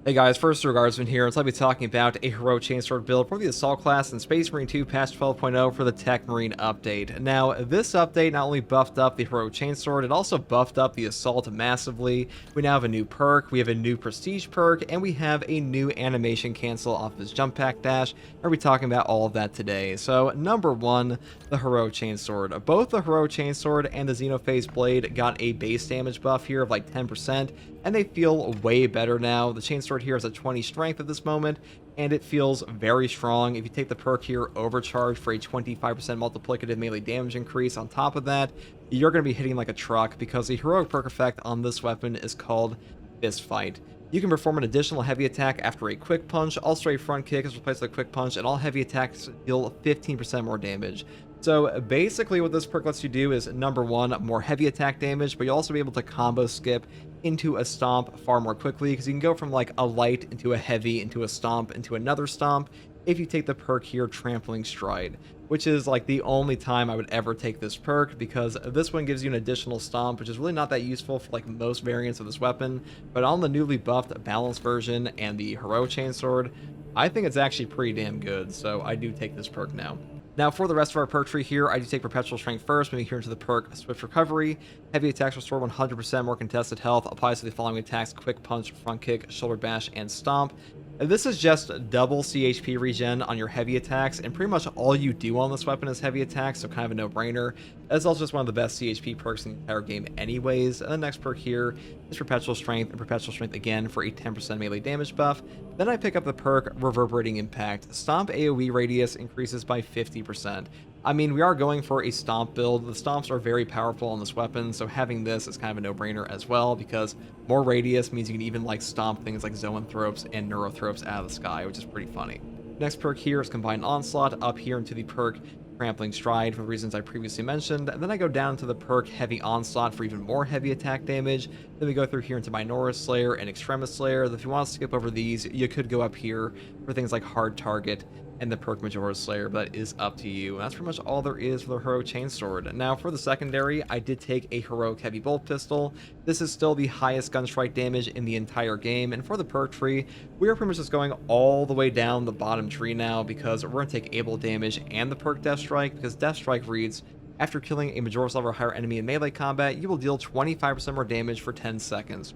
Hey guys, first Regardsman here, so I'll be talking about a heroic chainsword build for the Assault class in Space Marine 2 patch 12.0 for the Tech Marine update. Now, this update not only buffed up the heroic chainsword, it also buffed up the Assault massively. We now have a new perk, we have a new prestige perk, and we have a new animation cancel off his jump pack dash. I'll be talking about all of that today. So, number one, the heroic chainsword. Both the heroic chainsword and the Xenophase blade got a base damage buff here of like 10%, and they feel way better now. The chainsword here has a 20 strength at this moment, and it feels very strong. If you take the perk here, Overcharge, for a 25% multiplicative melee damage increase on top of that, you're going to be hitting like a truck, because the heroic perk effect on this weapon is called Fist Fight. You can perform an additional heavy attack after a quick punch. Also, a front kick is replaced with a quick punch, and all heavy attacks deal 15% more damage. So basically what this perk lets you do is, number one, more heavy attack damage, but you'll also be able to combo skip into a stomp far more quickly, because you can go from like a light into a heavy into a stomp into another stomp if you take the perk here, Trampling Stride, which is like the only time I would ever take this perk, because this one gives you an additional stomp, which is really not that useful for like most variants of this weapon. But on the newly buffed balanced version and the heroic chainsword, I think it's actually pretty damn good, so I do take this perk now. Now, for the rest of our perk tree here, I do take Perpetual Strength first, moving here into the perk Swift Recovery. Heavy attacks restore 100% more contested health, applies to the following attacks: Quick Punch, Front Kick, Shoulder Bash, and Stomp. And this is just double CHP regen on your heavy attacks, and pretty much all you do on this weapon is heavy attacks, so kind of a no-brainer. It's also just one of the best CHP perks in the entire game anyways. And the next perk here is Perpetual Strength, and Perpetual Strength again for a 10% melee damage buff. Then I pick up the perk Reverberating Impact. Stomp AoE radius increases by 50%. I mean, we are going for a stomp build. The stomps are very powerful on this weapon, so having this is kind of a no-brainer as well, because more radius means you can even like stomp things like Zoanthropes and Neurothropes out of the sky, which is pretty funny. Next perk here is Combined Onslaught, up here into the perk Trampling Stride for the reasons I previously mentioned. And then I go down to the perk Heavy Onslaught for even more heavy attack damage. Then we go through here into Minoris Slayer and Extremis Slayer. If you want to skip over these, you could go up here for things like Hard Target and the perk Majora's Slayer, but that is up to you. And that's pretty much all there is for the heroic chainsword. Now, for the secondary, I did take a heroic heavy bolt pistol. This is still the highest gun strike damage in the entire game. And for the perk tree, we are pretty much just going all the way down the bottom tree now, because we're going to take able damage and the perk Death Strike, because Death Strike reads, after killing a Majora's level or higher enemy in melee combat, you will deal 25% more damage for 10 seconds.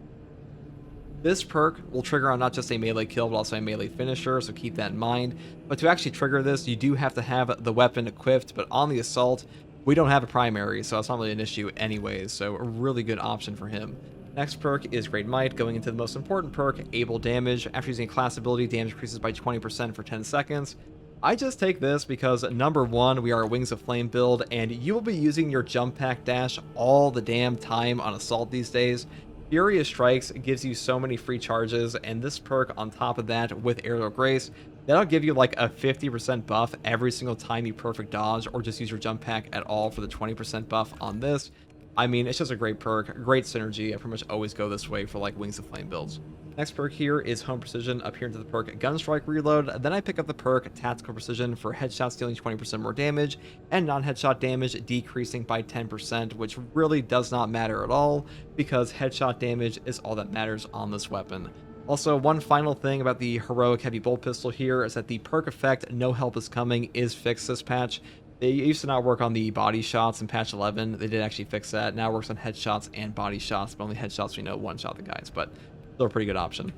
This perk will trigger on not just a melee kill, but also a melee finisher, so keep that in mind. But to actually trigger this, you do have to have the weapon equipped, but on the Assault, we don't have a primary, so it's not really an issue anyways, so a really good option for him. Next perk is Great Might, going into the most important perk, Able Damage. After using a class ability, damage increases by 20% for 10 seconds. I just take this because, number one, we are a Wings of Flame build, and you will be using your jump pack dash all the damn time on Assault these days. Furious Strikes gives you so many free charges, and this perk on top of that with Aerial Grace, that'll give you like a 50% buff every single time you perfect dodge or just use your jump pack at all for the 20% buff on this. I mean, it's just a great perk, great synergy. I pretty much always go this way for like Wings of Flame builds. Next perk here is Home Precision, up here into the perk Gunstrike Reload. Then I pick up the perk Tactical Precision for headshots dealing 20% more damage and non-headshot damage decreasing by 10%, which really does not matter at all, because headshot damage is all that matters on this weapon. Also, one final thing about the heroic heavy bolt pistol here is that the perk effect No Help Is Coming is fixed this patch. They used to not work on the body shots in patch 11. They did actually fix that. Now it works on headshots and body shots, but only headshots, we know, one-shot the guys, but still a pretty good option.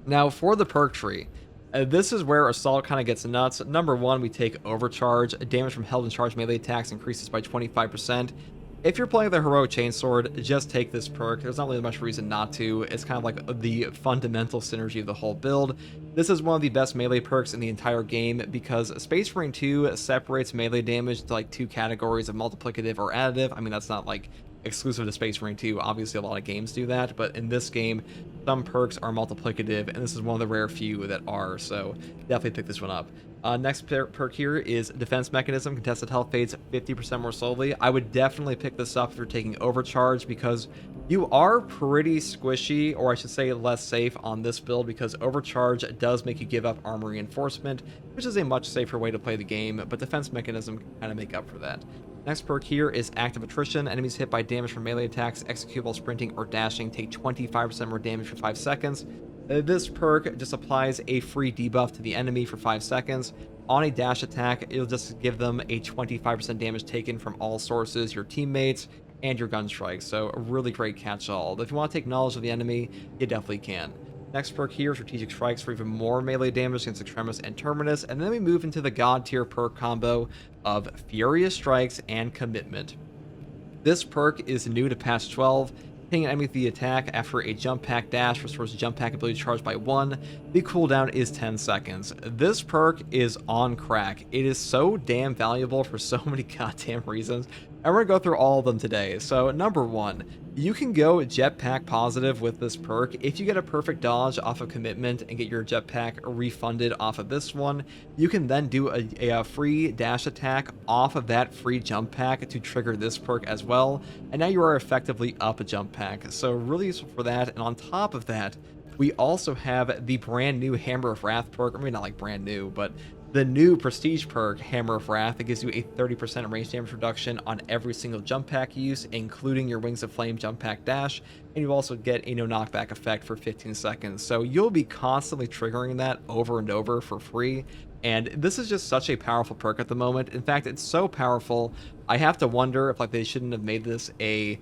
Now, for the perk tree, this is where Assault kind of gets nuts. Number one, we take Overcharge. Damage from held and charged melee attacks increases by 25%. If you're playing the heroic chainsword, just take this perk. There's not really much reason not to. It's kind of like the fundamental synergy of the whole build. This is one of the best melee perks in the entire game, because Space Marine 2 separates melee damage to like two categories of multiplicative or additive. I mean, that's not like exclusive to Space Marine 2. Obviously, a lot of games do that, but in this game, some perks are multiplicative, and this is one of the rare few that are, so definitely pick this one up. Next perk here is Defense Mechanism. Contested health fades 50% more slowly. I would definitely pick this up if you're taking Overcharge, because you are pretty squishy, or I should say less safe on this build, because Overcharge does make you give up armor reinforcement, which is a much safer way to play the game, but Defense Mechanism can kind of make up for that. Next perk here is Active Attrition. Enemies hit by damage from melee attacks, execute while sprinting or dashing take 25% more damage for 5 seconds. This perk just applies a free debuff to the enemy for 5 seconds. On a dash attack, it'll just give them a 25% damage taken from all sources, your teammates, and your gun strikes. So a really great catch-all. If you want to take knowledge of the enemy, you definitely can. Next perk here, Strategic Strikes, for even more melee damage against Extremis and Terminus. And then we move into the god tier perk combo of Furious Strikes and Commitment. This perk is new to patch 12. Hitting an enemy with the attack after a jump pack dash restores jump pack ability charge by 1. The cooldown is 10 seconds. This perk is on crack. It is so damn valuable for so many goddamn reasons. And we're going to go through all of them today. So number 1, you can go jetpack positive with this perk. If you get a perfect dodge off of Commitment and get your jetpack refunded off of this one, you can then do a free dash attack off of that free jump pack to trigger this perk as well. And now you are effectively up a jump pack. So really useful for that. And on top of that, we also have the brand new Hammer of Wrath perk. I mean, not like brand new, but the new Prestige perk, Hammer of Wrath, that gives you a 30% range damage reduction on every single jump pack use, including your Wings of Flame jump pack dash, and you also get a no knockback effect for 15 seconds. So you'll be constantly triggering that over and over for free, and this is just such a powerful perk at the moment. In fact, it's so powerful, I have to wonder if they shouldn't have made this a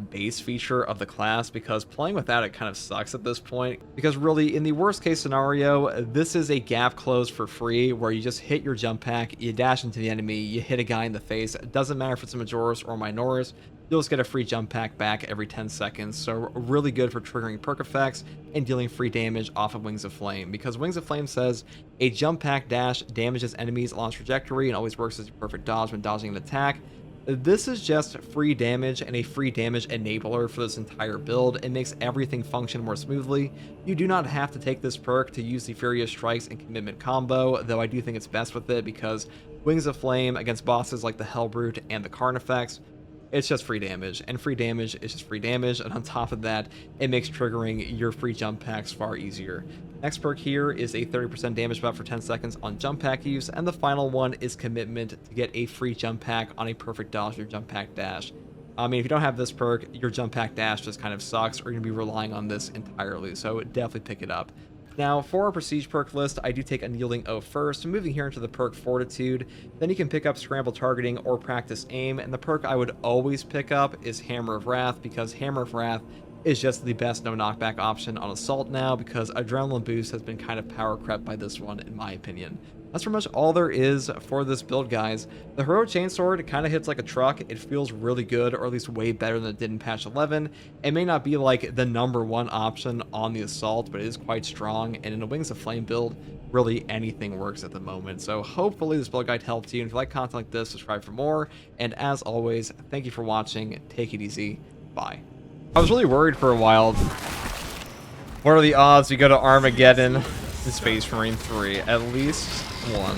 base feature of the class, because playing without it kind of sucks at this point. Because really, in the worst case scenario, this is a gap close for free where you just hit your jump pack, you dash into the enemy, you hit a guy in the face. It doesn't matter if it's a Majoris or Minoris, you'll just get a free jump pack back every 10 seconds. So really good for triggering perk effects and dealing free damage off of Wings of Flame, because Wings of Flame says a jump pack dash damages enemies along trajectory and always works as a perfect dodge when dodging an attack. This is just free damage and a free damage enabler for this entire build. It makes everything function more smoothly. You do not have to take this perk to use the Furious Strikes and Commitment combo, though I do think it's best with it, because Wings of Flame against bosses like the Hellbrute and the Carnifex, it's just free damage, and free damage is just free damage, and on top of that, it makes triggering your free jump packs far easier. Next perk here is a 30% damage buff for 10 seconds on jump pack use, and the final one is Commitment to get a free jump pack on a perfect dodge your jump pack dash. I mean, if you don't have this perk, your jump pack dash just kind of sucks, or you're going to be relying on this entirely, so definitely pick it up. Now, for our Prestige perk list, I do take Unyielding Oath first. Moving here into the perk Fortitude, then you can pick up Scramble Targeting or Practice Aim, and the perk I would always pick up is Hammer of Wrath, because Hammer of Wrath is just the best no knockback option on Assault now, because Adrenaline Boost has been kind of power crept by this one, in my opinion. That's pretty much all there is for this build, guys. The Heroic Chainsword kind of hits like a truck. It feels really good, or at least way better than it did in patch 11. It may not be like the #1 option on the Assault, but it is quite strong, and in a Wings of Flame build, really anything works at the moment. So hopefully this build guide helped you, and if you like content like this, subscribe for more, and as always, thank you for watching. Take it easy. Bye. I was really worried for a while. What are the odds we go to Armageddon in Space Marine 3? At least one.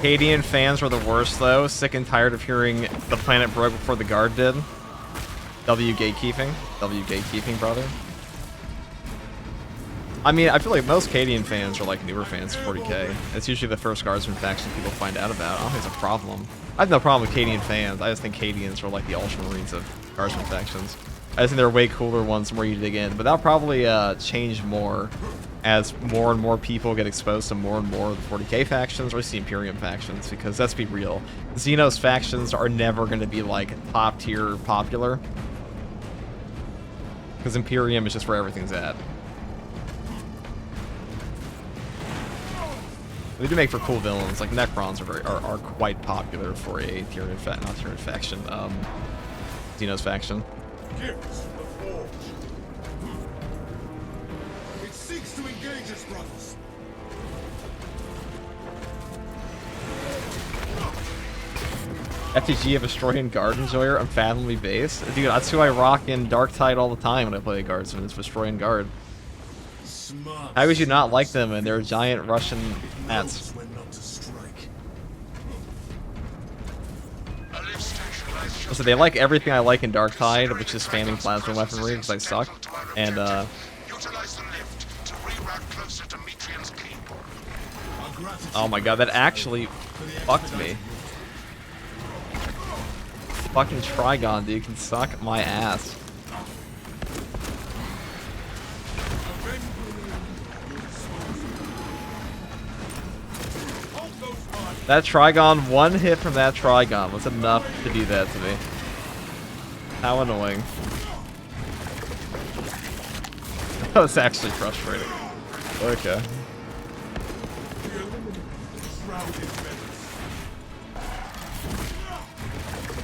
Cadian fans were the worst, though. Sick and tired of hearing the planet broke before the guard did. W gatekeeping. W gatekeeping, brother. I mean, I feel like most Cadian fans are like newer fans of 40k. It's usually the first Guardsman faction people find out about. I don't think it's a problem. I have no problem with Cadian fans. I just think Cadians are like the Ultramarines of Guardsman factions. I just think they're way cooler ones the more you dig in. But that'll probably change more as more and more people get exposed to more and more of the 40k factions, or at least the Imperium factions, because let's be real, Xenos factions are never going to be like top tier popular, because Imperium is just where everything's at. They do make for cool villains, like Necrons are quite popular for a Tyranid faction, Xenos faction. Gifts from the Forge. It seeks to engage us, brothers. FTG of Astroyan Guard Enjoyer, Unfathomably Base. Dude, that's who I rock in Dark Tide all the time when I play a Guardsman, it's Astroyan Guard. Smart. How would you not like them and their giant Russian hats? Knows when not to strike. So they like everything I like in Dark Tide, which is spamming plasma weaponry because I suck. And oh my god, that actually fucked me. Fucking Trigon, dude, can suck my ass. That Trigon, one hit from that Trigon was enough to do that to me. How annoying. That was actually frustrating. Okay.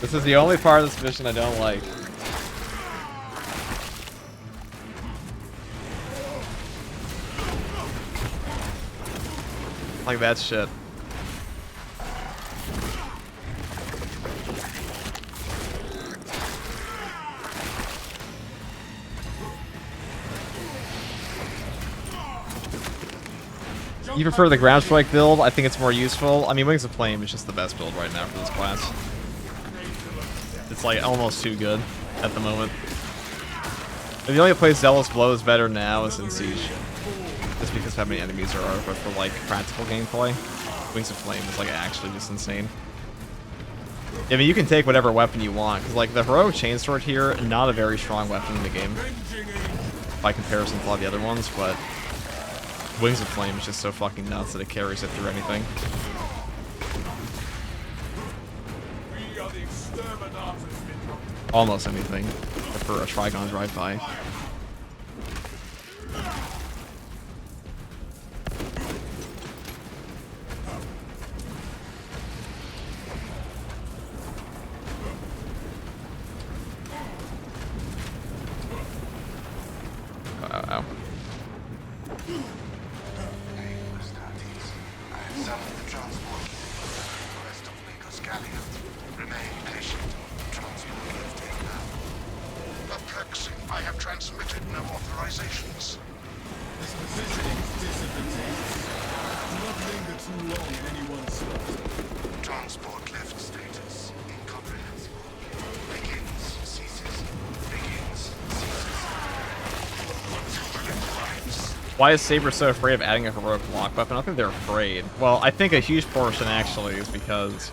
This is the only part of this mission I don't like. Like that shit. You prefer the ground strike build? I think it's more useful. I mean, Wings of Flame is just the best build right now for this class. It's like almost too good at the moment. The only place Zealous Blow is better now is in Siege. Just because of how many enemies there are, but for like practical gameplay, Wings of Flame is like actually just insane. I mean, you can take whatever weapon you want, because like the Heroic Chainsword here, not a very strong weapon in the game by comparison to a lot of the other ones, but Wings of Flame is just so fucking nuts that it carries it through anything. Almost anything, except for a Trigon drive-by. Ow. I have transmitted no authorizations. This positioning is disadvantageous. Do not linger too long in any one spot. Transport lift status incomprehensible. Begins, ceases. Begins, ceases. Why is Saber so afraid of adding a heroic block weapon? I don't think they're afraid. Well, I think a huge portion actually is because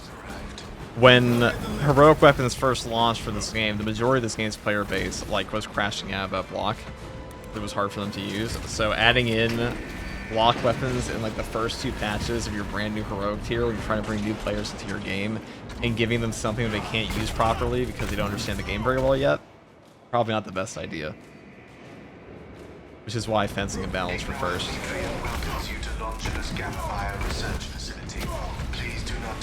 when heroic weapons first launched for this game, the majority of this game's player base like was crashing out of that block. It was hard for them to use. So adding in block weapons in like the first two patches of your brand new heroic tier when you're trying to bring new players into your game and giving them something that they can't use properly because they don't understand the game very well yet, probably not the best idea. Which is why fencing and balance were first.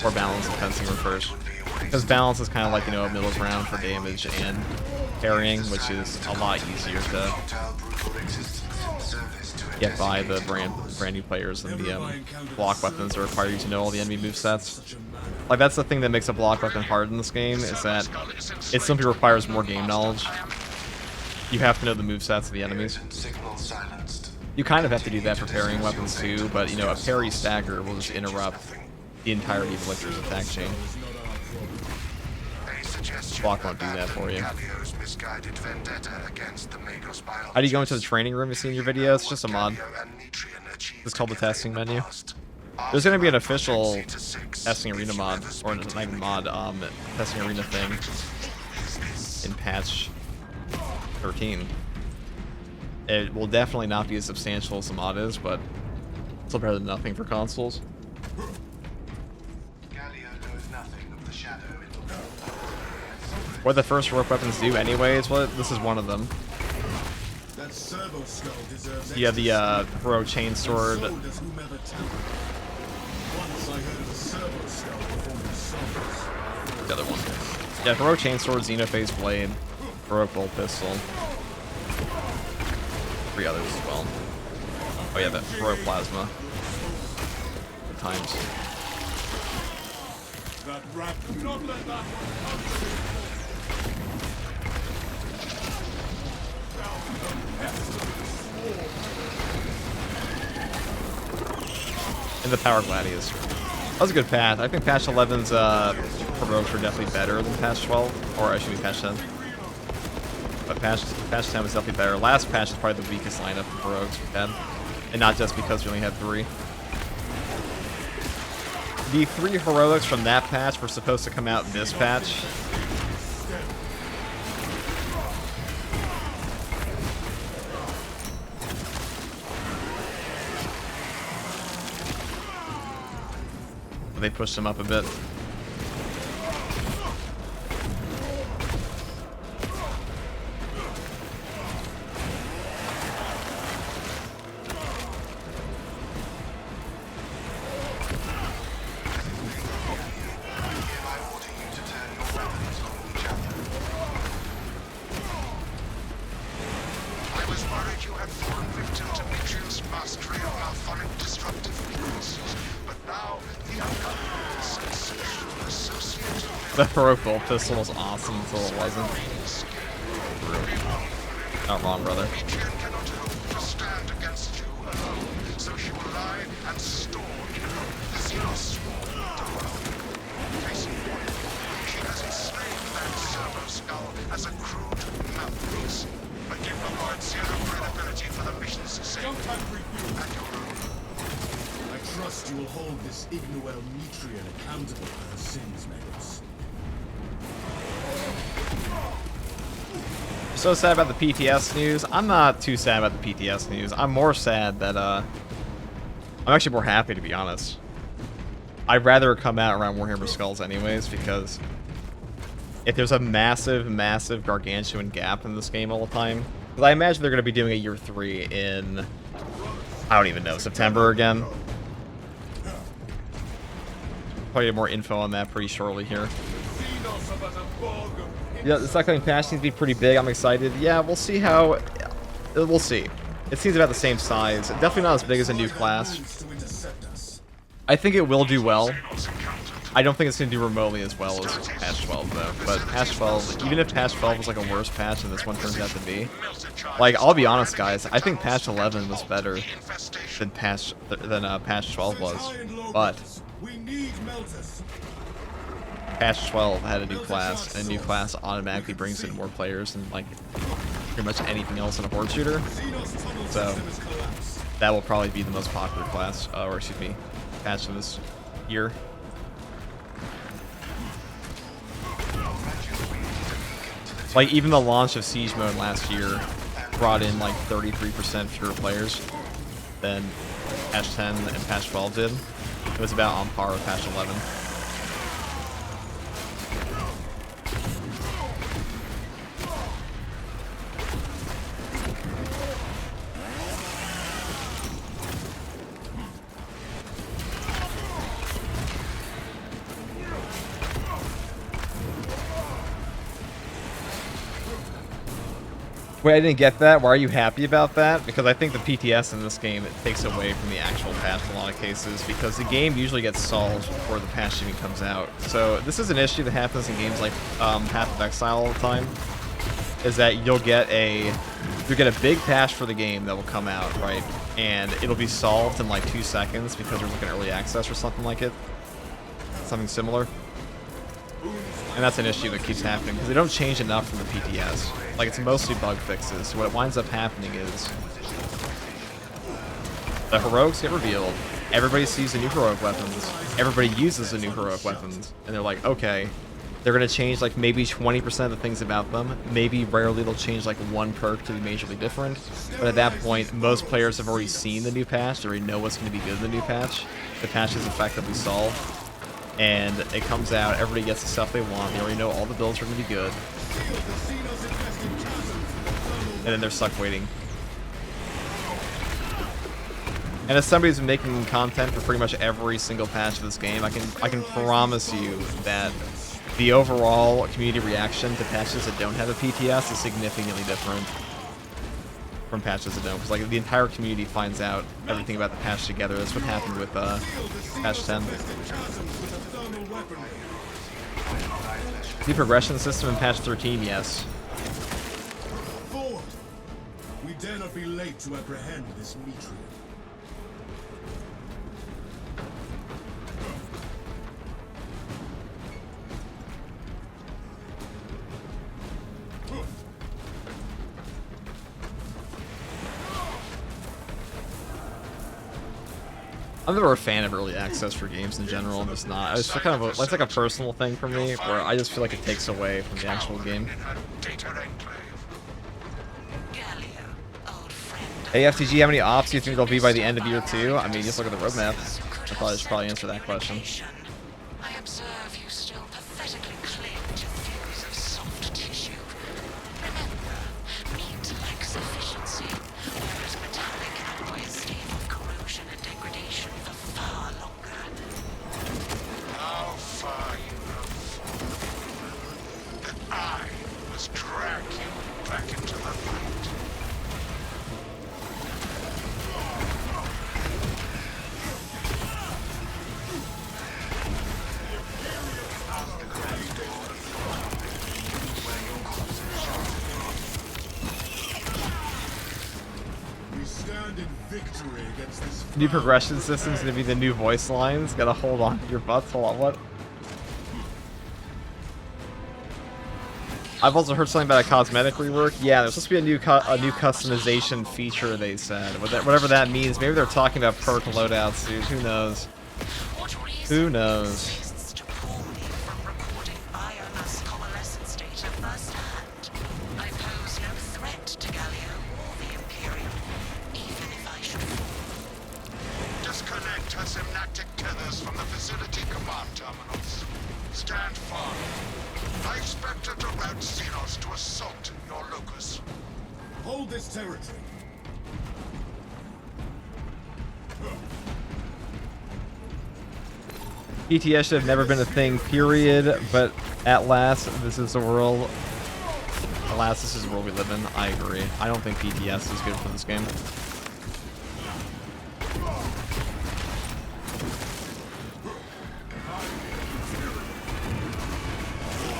Or balance and fencing were first. Because balance is kind of like, you know, a middle ground for damage and parrying, which is a lot easier to get by the brand new players than the block weapons that require you to know all the enemy movesets. Like, that's the thing that makes a block weapon hard in this game, is that it simply requires more game knowledge. You have to know the movesets of the enemies. You kind of have to do that for parrying weapons too, but, you know, a parry stagger will just interrupt the entirety of Lictor's attack chain. Block won't do that for you. How do you go into the training room you see in your video? It's just a mod. It's called the testing menu. There's going to be an official testing arena mod, or not even mod, testing arena thing in patch 13. It will definitely not be as substantial as the mod is, but still better than nothing for consoles. What the first rope weapons do anyways, well, this is one of them. Yeah, the Heroic Chainsword. The other one. Yeah, Heroic Chainsword, Xenophase Blade, Heroic Bolt Pistol. 3 others as well. Oh yeah, the Heroic Plasma. Good times. That rat, do not let that one come. And the Power Gladius. That was a good patch. I think patch 11's heroics were definitely better than patch 12, or I should be patch 10. But patch 10 was definitely better. Last patch is probably the weakest lineup of heroics we've had, and not just because we only had 3. The 3 heroics from that patch were supposed to come out in this patch. They pushed them up a bit. I was worried you had fallen victim to Mitrian's mastery of malphonic destructive frequencies, but now the ungovernable sensation associated with The heroic bolt pistol was awesome until it wasn't. Not wrong, brother. Mitrian cannot hope to stand against you alone, so she will lie and store in hope the Xenos swarm to world. Case in point, she has enslaved that servo skull as a crude mouthpiece, but you provide zero credibility for the mission's sake and your own. I trust you will hold this Ignoel Mitrian accountable for her sins, Megas. So sad about the PTS news. I'm not too sad about the PTS news. I'm more sad that, I'm actually more happy, to be honest. I'd rather it come out around Warhammer Skulls anyways, because if there's a massive, massive gargantuan gap in this game all the time, because I imagine they're going to be doing a year 3 in, I don't even know, September again. Probably get more info on that pretty shortly here. Yeah, this upcoming patch seems to be pretty big. I'm excited. Yeah, we'll see how... We'll see. It seems about the same size. Definitely not as big as a new class. I think it will do well. I don't think it's going to do remotely as well as patch 12, though. But patch 12, even if patch 12 was like a worse patch than this one turns out to be, like, I'll be honest, guys, I think patch 11 was better than patch 12 was. But patch 12 had a new class, and a new class automatically brings in more players than, like, pretty much anything else in a horde shooter. So, that will probably be the most popular class, or excuse me, patch of this year. Like, even the launch of Siege Mode last year brought in, like, 33% fewer players than patch 10 and patch 12 did. It was about on par with patch 11. Wait, I didn't get that. Why are you happy about that? Because I think the PTS in this game, it takes away from the actual patch in a lot of cases, because the game usually gets solved before the patch even comes out. So this is an issue that happens in games like Path of Exile all the time, is that you'll get a big patch for the game that will come out, right? And it'll be solved in like 2 seconds because there's like an early access or something like it. Something similar. And that's an issue that keeps happening, because they don't change enough from the PTS. Like, it's mostly bug fixes. So what winds up happening is the heroics get revealed, everybody sees the new heroic weapons, everybody uses the new heroic weapons, and they're like, okay, they're going to change like maybe 20% of the things about them. Maybe rarely they'll change like one perk to be majorly different. But at that point, most players have already seen the new patch, they already know what's going to be good in the new patch. The patch is effectively solved. And it comes out, everybody gets the stuff they want, they already know all the builds are going to be good. And then they're stuck waiting. And as somebody who's been making content for pretty much every single patch of this game, I can promise you that the overall community reaction to patches that don't have a PTS is significantly different from patches that don't. Because like the entire community finds out everything about the patch together. That's what happened with patch 10. The progression system in patch 13, yes. Forward! We dare not be late to apprehend this Mitrian. I'm never a fan of early access for games in general. I'm just not. It's kind of that's like a personal thing for me, where I just feel like it takes away from the actual game. Hey FTG, how many ops do you think there'll be by the end of year 2? I mean, just look at the roadmap. I probably should answer that question. I observe you still pathetically cling to theories of soft tissue. Remember, meat lacks efficiency, whereas metallic alloy is stable of corrosion and degradation for far longer. How far you have fallen. That I must drag you back into the light. We stand in victory against this. New progression system's gonna be the new voice lines. Gotta hold on to your butts. Hold on, what? I've also heard something about a cosmetic rework. Yeah, there's supposed to be a new customization feature, they said. Whatever that means. Maybe they're talking about perk loadouts, dude. Who knows? Who knows? Exists to pull me from recording biomass coalescence data firsthand. I pose no threat to Galio or the Imperium, even if I should fall. Disconnect her synaptic tethers from the facility command terminals. Stand firm. I expect her to route Xenos to assault your locus. Hold this territory. PTS should have never been a thing, period. But at last, this is the world. Alas, this is the world we live in. I agree. I don't think PTS is good for this game.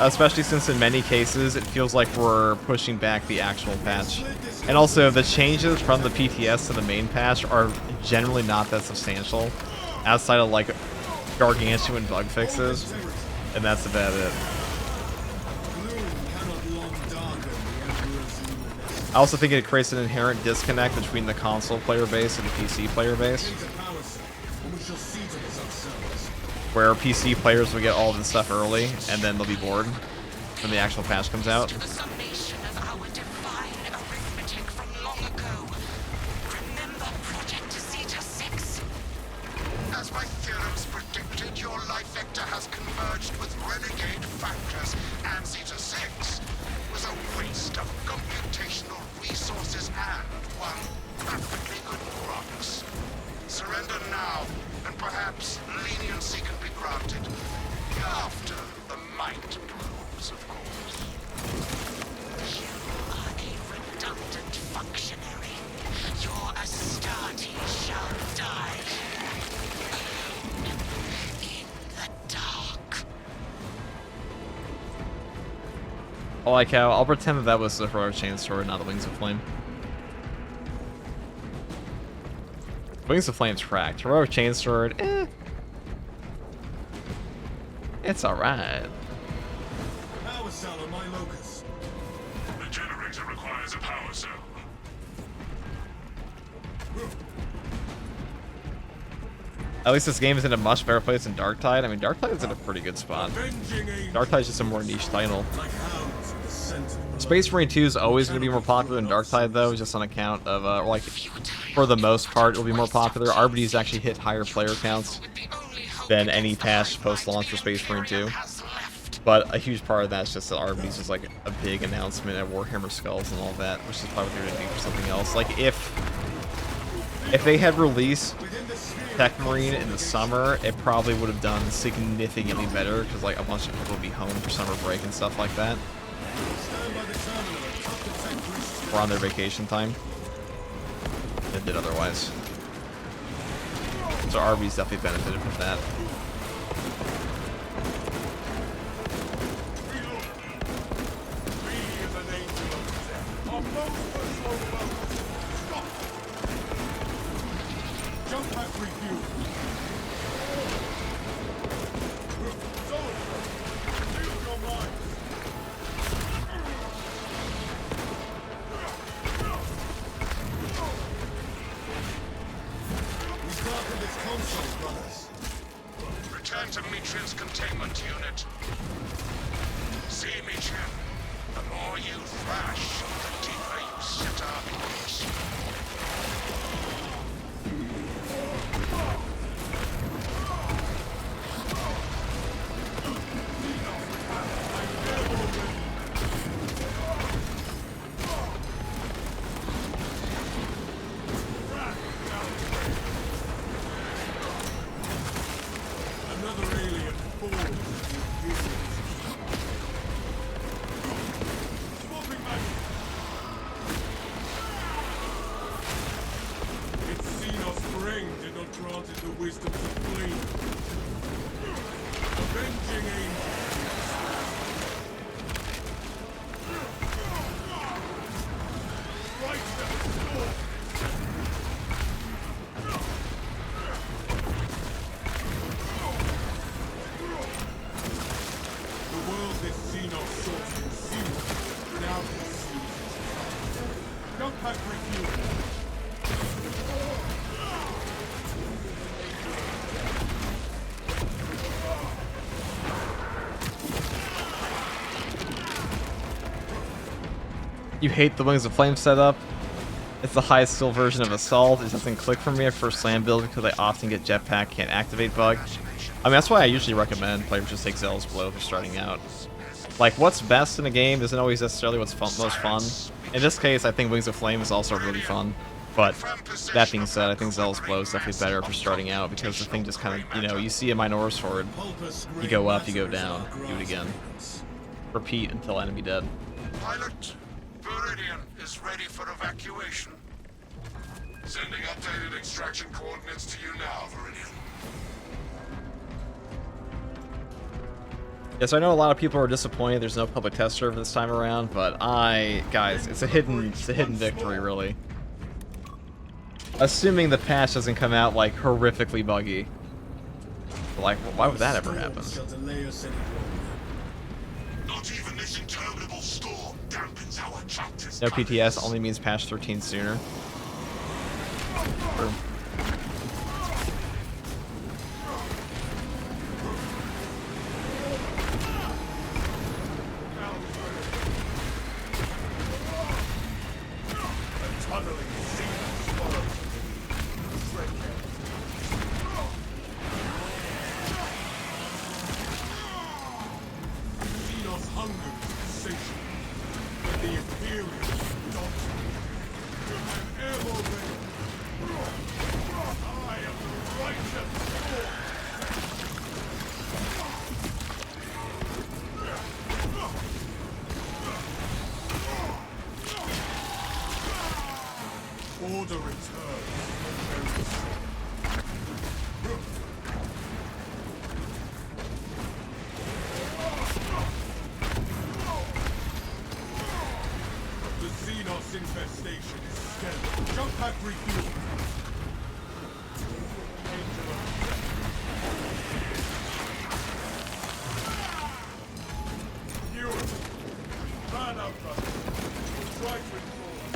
Especially since in many cases it feels like we're pushing back the actual patch. And also the changes from the PTS to the main patch are generally not that substantial, outside of like gargantuan bug fixes, and that's about it. I also think it creates an inherent disconnect between the console player base and the PC player base, where PC players will get all this stuff early, and then they'll be bored when the actual patch comes out. The summation of our divine arithmetic from long ago. Remember Project Zeta 6? As my theorems predicted, your life vector has converged with renegade factors, and Zeta 6 was a waste of computational resources and one perfectly good promise. Surrender now, and perhaps leniency can be granted. After the mind probes, of course. You are a redundant functionary. Your Astarte shall die. In the dark. I like how I'll pretend that was the heroic Chainsword, not the Wings of Flame. Wings of Flame's cracked. Heroic Chainsword, eh. It's alright. Power cell on my locus. The generator requires a power cell. At least this game is in a much better place than Darktide. I mean, Darktide's in a pretty good spot. Avenging angels Darktide's just a more niche title. like hounds in the center. Space Marine 2 is always going to be more popular than Darktide, though, just on account of, like, for the most part, it'll be more popular. RBD's actually hit higher player counts than any patch post-launch for Space Marine 2. But a huge part of that's just that RBD's is, like, a big announcement at Warhammer Skulls and all that, which is probably going to do for something else. Like, if they had released Tech Marine in the summer, it probably would have done significantly better, because, like, a bunch of people would be home for summer break and stuff like that. Or on their vacation time. It did otherwise. So RB's definitely benefited from that. Jump pack review. We started this console Phantom Metrian's containment unit. See, Metrian, the more you thrash, the deeper you set our course. Another alien falls. Swapping back. Its Xenos brain did not grant it the wisdom to flee. Avenging angel. Right to the storm. The world this Xenos sought to consume now consumes it. Jump pack refuel. You hate the Wings of Flame setup? It's the highest skill version of Assault. It doesn't click for me for slam build because I often get jetpack can't activate bug. I mean, that's why I usually recommend players just take Zealous Blow if you're starting out. Like, what's best in a game isn't always necessarily what's most fun. In this case, I think Wings of Flame is also really fun. But that being said, I think Zealous Blow is definitely better if you're starting out because the thing just kind of, you know, you see a Minotaur's Sword, you go up, you go down, do it again. Repeat until enemy dead. Pilot, Viridian is ready for evacuation. Sending updated extraction coordinates to you now, Viridian. Yes, I know a lot of people are disappointed there's no public test server this time around, but guys, it's a hidden victory, really. Assuming the patch doesn't come out like horrifically buggy. Like, why would that ever happen? Not even this interminable storm dampens our chapters. No PTS only means patch 13 sooner. Or, Order returns. The Xenos infestation is steady. Jump pack refuel. Europe. Man up, brother. Try to enforce.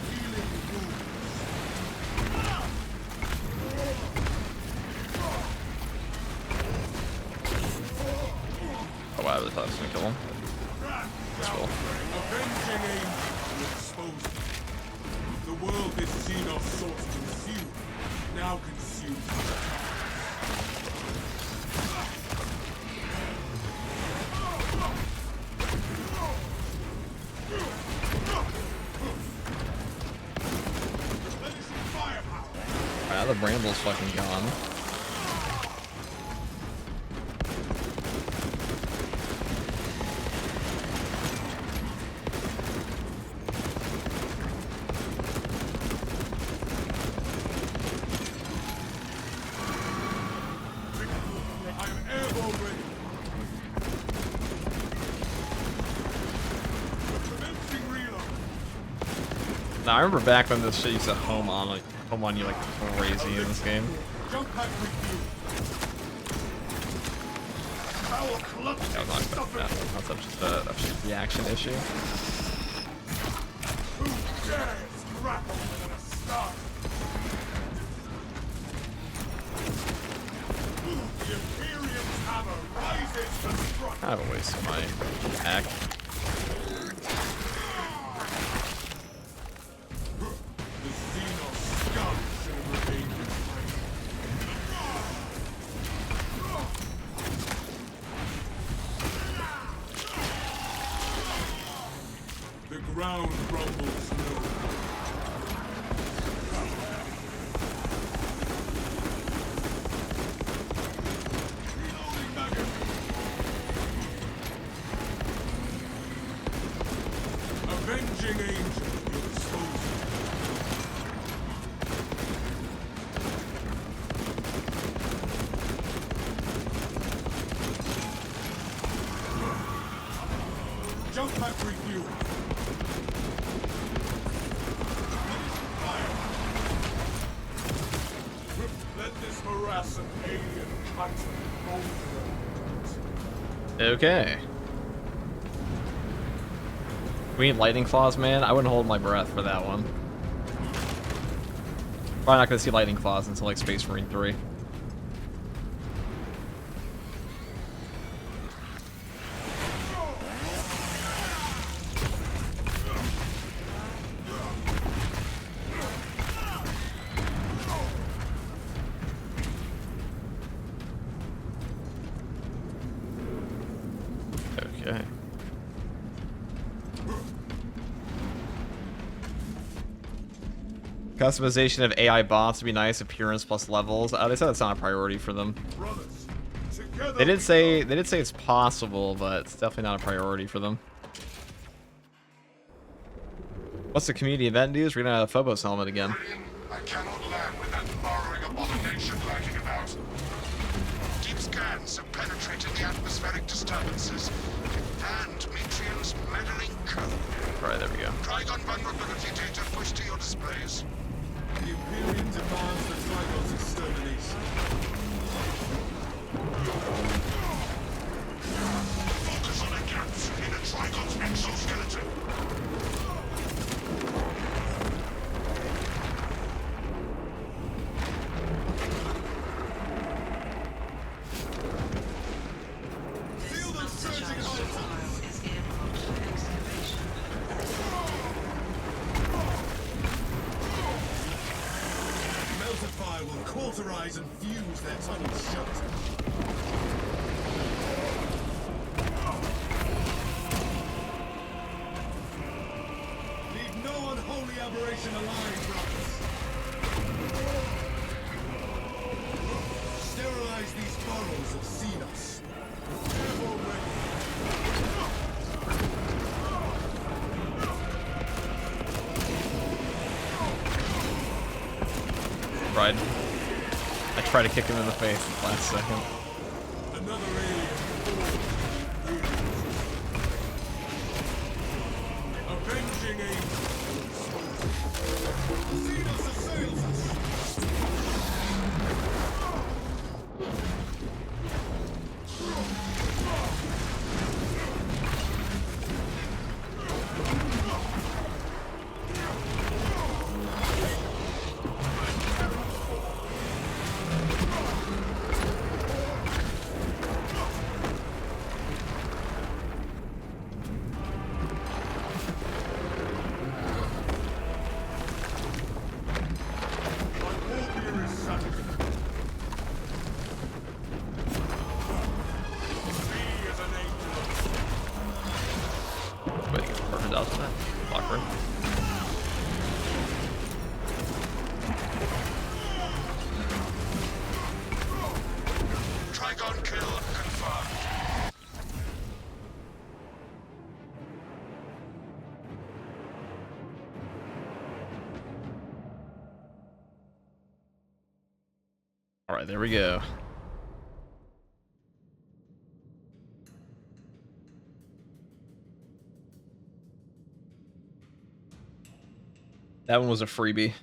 Healing wounds. oh wow, I really thought I was gonna kill him. That's cool. Avenging angel exposed. The world this Xenos sought to consume now consumes. Wow, the Bramble's fucking gone. I am airborne ready. Commencing reload. Now I remember back when this shit used to home on you like crazy in this game. Jump pack refuel. Power clutch. Yeah, I was not expecting that. That's just a reaction issue. Who dares grapple with an astar? Kind of a waste of my attack. The Xenos scum shall remain behind. The ground rumbles low. Reloading magazine. Avenging angel, your disposal. Jump pack refuel. Fire. Let this harassing alien cut over. Okay. We need lightning claws, man. I wouldn't hold my breath for that one. Probably not gonna see lightning claws until like Space Marine 3. Okay. Customization of AI bots would be nice. Appearance plus levels. They said that's not a priority for them. Brothers, together They did we say go. it's possible, but it's definitely not a priority for them. What's the community event news? We're gonna have a Phobos helmet again. I cannot land with that borrowing abomination lurking about. Deep scans have penetrated the atmospheric disturbances and Metrian's meddling code. Alright, there we go. Trigon vulnerability data pushed to your displays. The Imperium demands the Trigon's extermination. Focus on the gaps in the Trigon's exoskeleton. Feel them surging Chainsword items. is earmarked for excavation. Meltify will cauterize and fuse their tunnels shut. Leave no unholy aberration alive, brothers. Sterilize these burrows of Xenos. Airborne ready. Right. I tried to kick him in the face last second. Another alien. Avenging angel. Xenos assails us. My warrior is satisfied. Be as an angel. Wait, get the perfect out of that. Blocker. Trigon kill confirmed. Alright, there we go. That one was a freebie.